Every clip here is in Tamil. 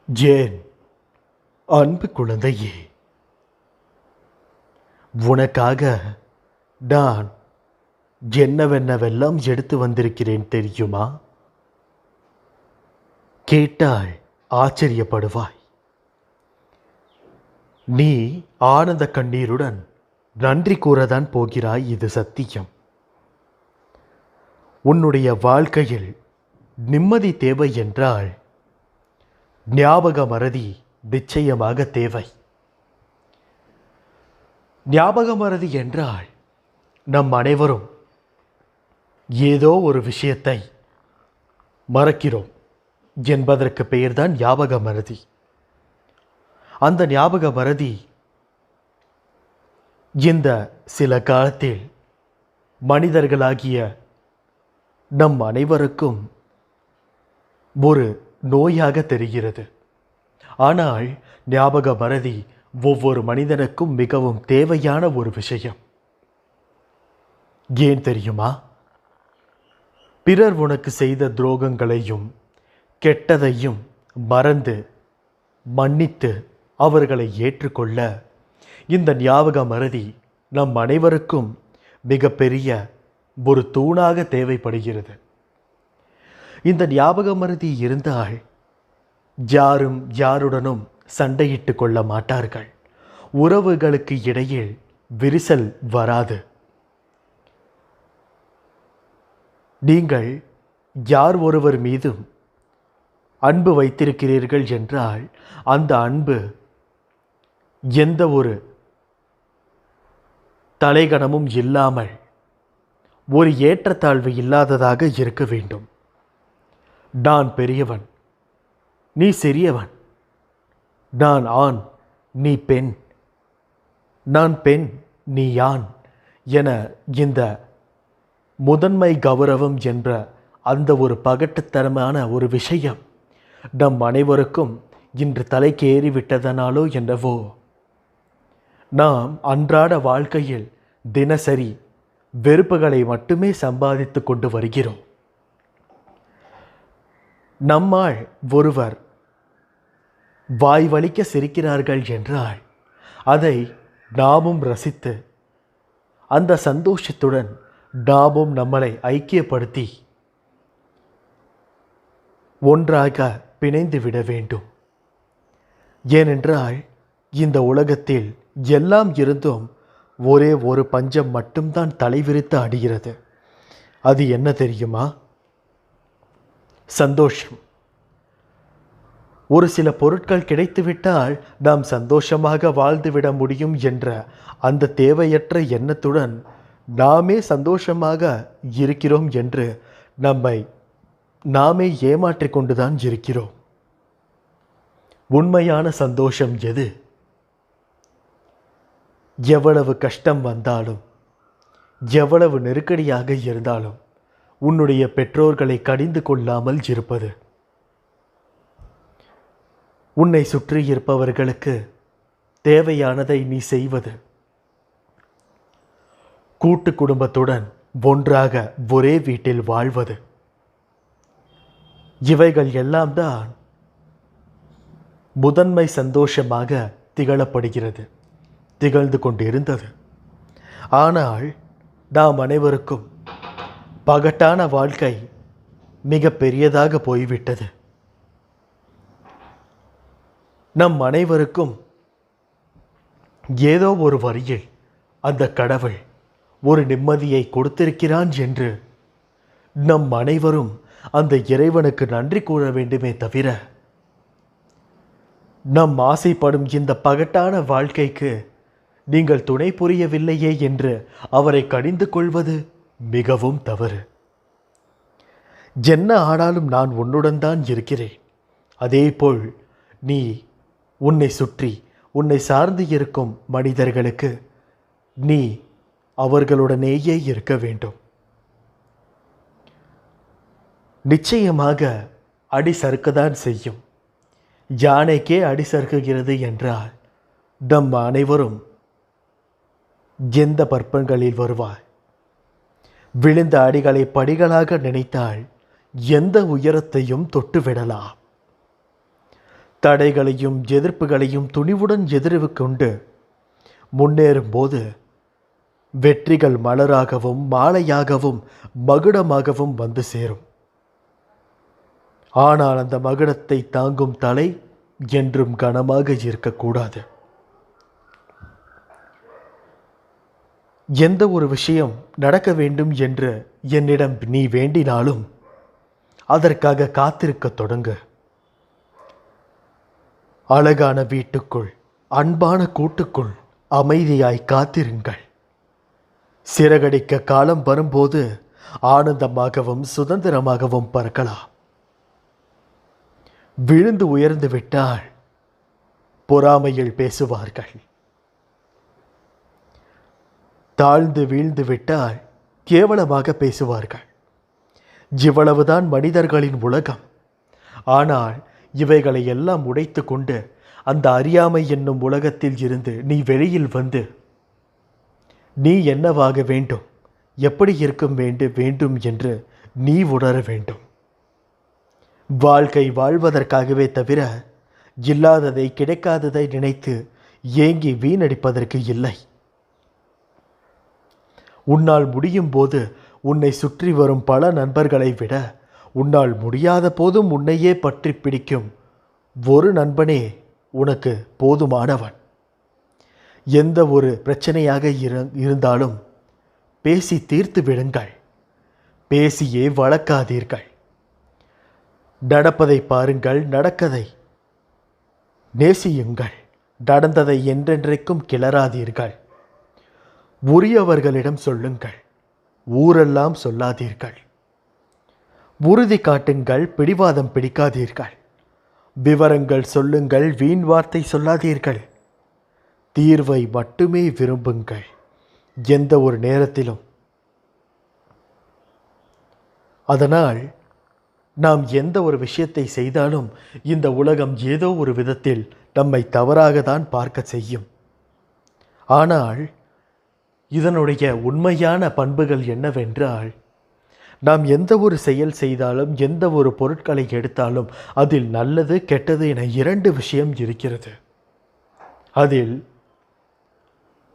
ஜேன், அன்பு குழந்தையே, உனக்காக நான் என்னவென்னவெல்லாம் எடுத்து வந்திருக்கிறேன் தெரியுமா? கேட்டால் ஆச்சரியப்படுவாய். நீ ஆனந்த கண்ணீருடன் நன்றி கூறதான் போகிறாய், இது சத்தியம். உன்னுடைய வாழ்க்கையில் நிம்மதி தேவை என்றால் ஞாபக மறதி நிச்சயமாக தேவை. ஞாபக மறதி என்றால் நம் அனைவரும் ஏதோ ஒரு விஷயத்தை மறக்கிறோம் என்பதற்கு பெயர்தான் ஞாபக மறதி. அந்த ஞாபக மறதி இந்த சில காலத்தில் மனிதர்களாகிய நம் அனைவருக்கும் ஒரு நோயாக தெரிகிறது. ஆனால் ஞாபக மறதி ஒவ்வொரு மனிதனுக்கும் மிகவும் தேவையான ஒரு விஷயம். ஏன் தெரியுமா? பிறர் உனக்கு செய்த துரோகங்களையும் கெட்டதையும் மறந்து மன்னித்து அவர்களை ஏற்றுக்கொள்ள இந்த ஞாபக மறதி நம் அனைவருக்கும் மிகப்பெரிய ஒரு தூணாக தேவைப்படுகிறது. இந்த ஞாபக மறதி இருந்தால் யாரும் யாருடனும் சண்டையிட்டு கொள்ள மாட்டார்கள். உறவுகளுக்கு இடையில் விரிசல் வராது. நீங்கள் யார் ஒருவர் மீதும் அன்பு வைத்திருக்கிறீர்கள் என்றால் அந்த அன்பு எந்த ஒரு தலைகணமும் இல்லாமல் ஒரு ஏற்றத்தாழ்வு இல்லாததாக இருக்க வேண்டும். நான் பெரியவன், நீ சிறியவன். நான் ஆண், நீ பெண். நான் பெண், நீ ஆண் என இந்த முதன்மை கௌரவம் என்ற அந்த ஒரு பகட்டுத்தனமான ஒரு விஷயம் நம் அனைவருக்கும் இன்று தலைக்கு ஏறிவிட்டதனாலோ என்னவோ நாம் அன்றாட வாழ்க்கையில் தினசரி வெறுப்புகளை மட்டுமே சம்பாதித்து கொண்டு வருகிறோம். நம்மால் ஒருவர் வாய் வலிக்க சிரிக்கிறார்கள் என்றால் அதை நாமும் ரசித்து அந்த சந்தோஷத்துடன் நாமும் நம்மளை ஐக்கியப்படுத்தி ஒன்றாக பிணைந்து விட வேண்டும். ஏனென்றால் இந்த உலகத்தில் எல்லாம் இருந்தும் ஒரே ஒரு பஞ்சம் மட்டும்தான் தலைவிரித்து அடிகிறது. அது என்ன தெரியுமா? சந்தோஷம். ஒரு சில பொருட்கள் கிடைத்துவிட்டால் நாம் சந்தோஷமாக வாழ்ந்துவிட முடியும் என்ற அந்த தேவையற்ற எண்ணத்துடன் நாமே சந்தோஷமாக இருக்கிறோம் என்று நம்மை நாமே ஏமாற்றிக் கொண்டுதான் இருக்கிறோம். உண்மையான சந்தோஷம் எது? எவ்வளவு கஷ்டம் வந்தாலும் எவ்வளவு நெருக்கடியாக இருந்தாலும் உன்னுடைய பெற்றோர்களை கடிந்து கொள்ளாமல் இருப்பது. உன்னை சுற்றி இருப்பவர்களுக்கு தேவையானதை நீ செய்வது. கூட்டு குடும்பத்துடன் ஒன்றாக ஒரே வீட்டில் வாழ்வது. இவைகள் எல்லாம் தான் முதன்மை சந்தோஷமாக திகழப்படுகிறது, திகழ்ந்து கொண்டிருந்தது. ஆனால் நாம் அனைவருக்கும் பகட்டான வாழ்க்கை மிக பெரியதாக போய்விட்டது. நம் அனைவருக்கும் ஏதோ ஒரு வரியில் அந்த கடவுள் ஒரு நிம்மதியை கொடுத்திருக்கிறான் என்று நம் அனைவரும் அந்த இறைவனுக்கு நன்றி கூற வேண்டுமே தவிர நம் ஆசைப்படும் இந்த பகட்டான வாழ்க்கைக்கு நீங்கள் துணை புரியவில்லையே என்று அவரை கடிந்து கொள்வது மிகவும் தவறு. என்ன ஆனாலும் நான் உன்னுடன் தான் இருக்கிறேன். அதேபோல் நீ உன்னை சுற்றி உன்னை சார்ந்து இருக்கும் மனிதர்களுக்கு நீ அவர்களுடனேயே இருக்க வேண்டும். நிச்சயமாக அடி சறுக்கதான் செய்யும். யானைக்கே அடி சறுக்குகிறது என்றால் நம் அனைவரும் எந்த பற்பங்களில் வருவாய்? விழுந்த அடிகளை படிகளாக நினைத்தால் எந்த உயரத்தையும் தொட்டுவிடலாம். தடைகளையும் எதிர்ப்புகளையும் துணிவுடன் எதிர்கொண்டு முன்னேறும்போது வெற்றிகள் மலராகவும் மாலையாகவும் மகுடமாகவும் வந்து சேரும். ஆனால் அந்த மகுடத்தை தாங்கும் தலை என்றும் கனமாக இருக்கக்கூடாது. எந்த ஒரு விஷயம் நடக்க வேண்டும் என்று என்னிடம் நீ வேண்டினாலும் அதற்காக காத்திருக்க தொடங்கு. அழகான வீட்டுக்குள், அன்பான கூட்டுக்குள் அமைதியாய் காத்திருங்கள். சிறகடிக்க காலம் வரும்போது ஆனந்தமாகவும் சுதந்திரமாகவும் பறக்கலாம். விழுந்து உயர்ந்து விட்டால் பொறாமையில் பேசுவார்கள். தாழ்ந்து வீழ்ந்து விட்டால் கேவலமாக பேசுவார்கள். இவ்வளவுதான் மனிதர்களின் உலகம். ஆனால் இவைகளை எல்லாம் உடைத்து கொண்டு அந்த அறியாமை என்னும் உலகத்தில் இருந்து நீ வெளியில் வந்து நீ என்னவாக வேண்டும், எப்படி இருக்கும் வேண்டும் என்று நீ உணர வேண்டும். வாழ்க்கை வாழ்வதற்காகவே தவிர இல்லாததை கிடைக்காததை நினைத்து ஏங்கி வீணடிப்பதற்கு இல்லை. உன்னால் முடியும் போது உன்னை சுற்றி வரும் பல நண்பர்களை விட உன்னால் முடியாத போதும் உன்னையே பற்றி பிடிக்கும் ஒரு நண்பனே உனக்கு போதுமானவன். எந்த ஒரு பிரச்சனையாக இருந்தாலும் பேசி தீர்த்து விடுங்கள். பேசியே வளர்க்காதீர்கள். நடப்பதை பாருங்கள், நடக்கதை நேசியுங்கள். நடந்ததை என்றென்றைக்கும் கிளறாதீர்கள். உரியவர்களிடம் சொல்லுங்கள், ஊரெல்லாம் சொல்லாதீர்கள். உறுதி காட்டுங்கள், பிடிவாதம் பிடிக்காதீர்கள். விவரங்கள் சொல்லுங்கள், வீண் வார்த்தை சொல்லாதீர்கள். தீர்வை மட்டுமே விரும்புங்கள் எந்த ஒரு நேரத்திலும். அதனால் நாம் எந்த ஒரு விஷயத்தை செய்தாலும் இந்த உலகம் ஏதோ ஒரு விதத்தில் நம்மை தவறாக தான் பார்க்க செய்யும். ஆனால் இதனுடைய உண்மையான பண்புகள் என்னவென்றால், நாம் எந்த ஒரு செயல் செய்தாலும் எந்த ஒரு பொருட்களை எடுத்தாலும் அதில் நல்லது கெட்டது என இரண்டு விஷயம் இருக்கிறது. அதில்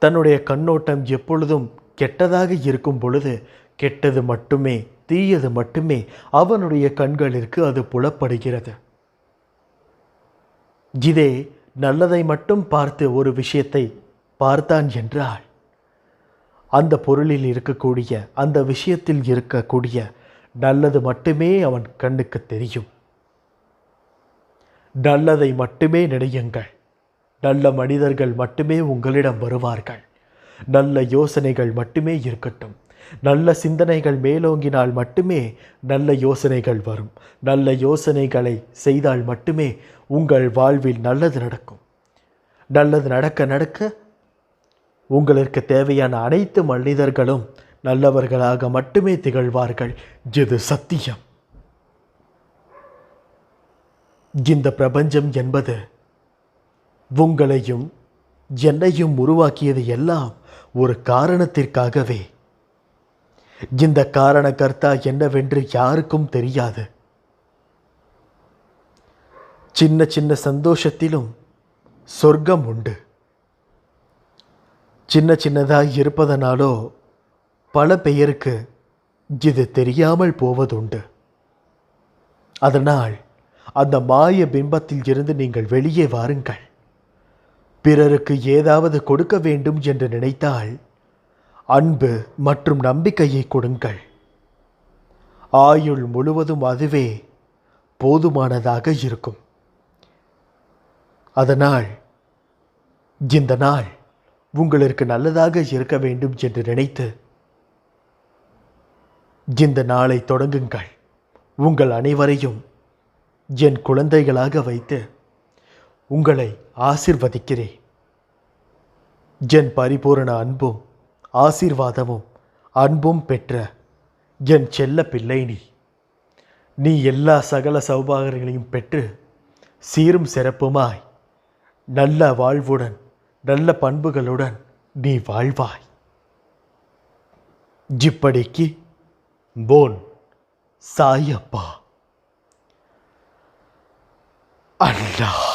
தன்னுடைய கண்ணோட்டம் எப்பொழுதும் கெட்டதாக இருக்கும் பொழுது கெட்டது மட்டுமே, தீயது மட்டுமே அவனுடைய கண்களிற்கு அது புலப்படுகிறது. இதே நல்லதை மட்டும் பார்த்து ஒரு விஷயத்தை பார்த்தான் என்றால் அந்த பொருளில் இருக்கக்கூடிய, அந்த விஷயத்தில் இருக்கக்கூடிய நல்லது மட்டுமே அவன் கண்ணுக்கு தெரியும். நல்லதை மட்டுமே நினையுங்கள். நல்ல மனிதர்கள் மட்டுமே உங்களிடம் வருவார்கள். நல்ல யோசனைகள் மட்டுமே இருக்கட்டும். நல்ல சிந்தனைகள் மேலோங்கினால் மட்டுமே நல்ல யோசனைகள் வரும். நல்ல யோசனைகளை செய்தால் மட்டுமே உங்கள் வாழ்வில் நல்லது நடக்கும். நல்லது நடக்க நடக்க உங்களுக்கு தேவையான அனைத்து மனிதர்களும் நல்லவர்களாக மட்டுமே திகழ்வார்கள். இது சத்தியம். இந்த பிரபஞ்சம் என்பது உங்களையும் என்னையும் உருவாக்கியது எல்லாம் ஒரு காரணத்திற்காகவே. இந்த காரணகர்த்தா என்னவென்று யாருக்கும் தெரியாது. சின்ன சின்ன சந்தோஷத்திலும் சொர்க்கம் உண்டு. சின்ன சின்னதாய் இருப்பதனாலோ பல பெயருக்கு இது தெரியாமல் போவதுண்டு. அதனால் அந்த மாய பிம்பத்தில் இருந்து நீங்கள் வெளியே வாருங்கள். பிறருக்கு ஏதாவது கொடுக்க வேண்டும் என்று நினைத்தால் அன்பு மற்றும் நம்பிக்கையை கொடுங்கள். ஆயுள் முழுவதும் அதுவே போதுமானதாக இருக்கும். அதனால் இந்த நாள் உங்களுக்கு நல்லதாக இருக்க வேண்டும் என்று நினைத்து இந்த நாளை தொடங்குங்கள். உங்கள் அனைவரையும் என் குழந்தைகளாக வைத்து உங்களை ஆசிர்வதிக்கிறேன். என் பரிபூரண அன்பும் ஆசீர்வாதமும் அன்பும் பெற்ற என் செல்ல பிள்ளை நீ எல்லா சகல சௌபாகியங்களையும் பெற்று சீரும் சிறப்புமாய் நல்ல வாழ்வுடன் நல்ல பண்புகளுடன் நீ வாழ்வாய். இப்படிக்கு போன் சாயப்பா. அல்லாஹ்.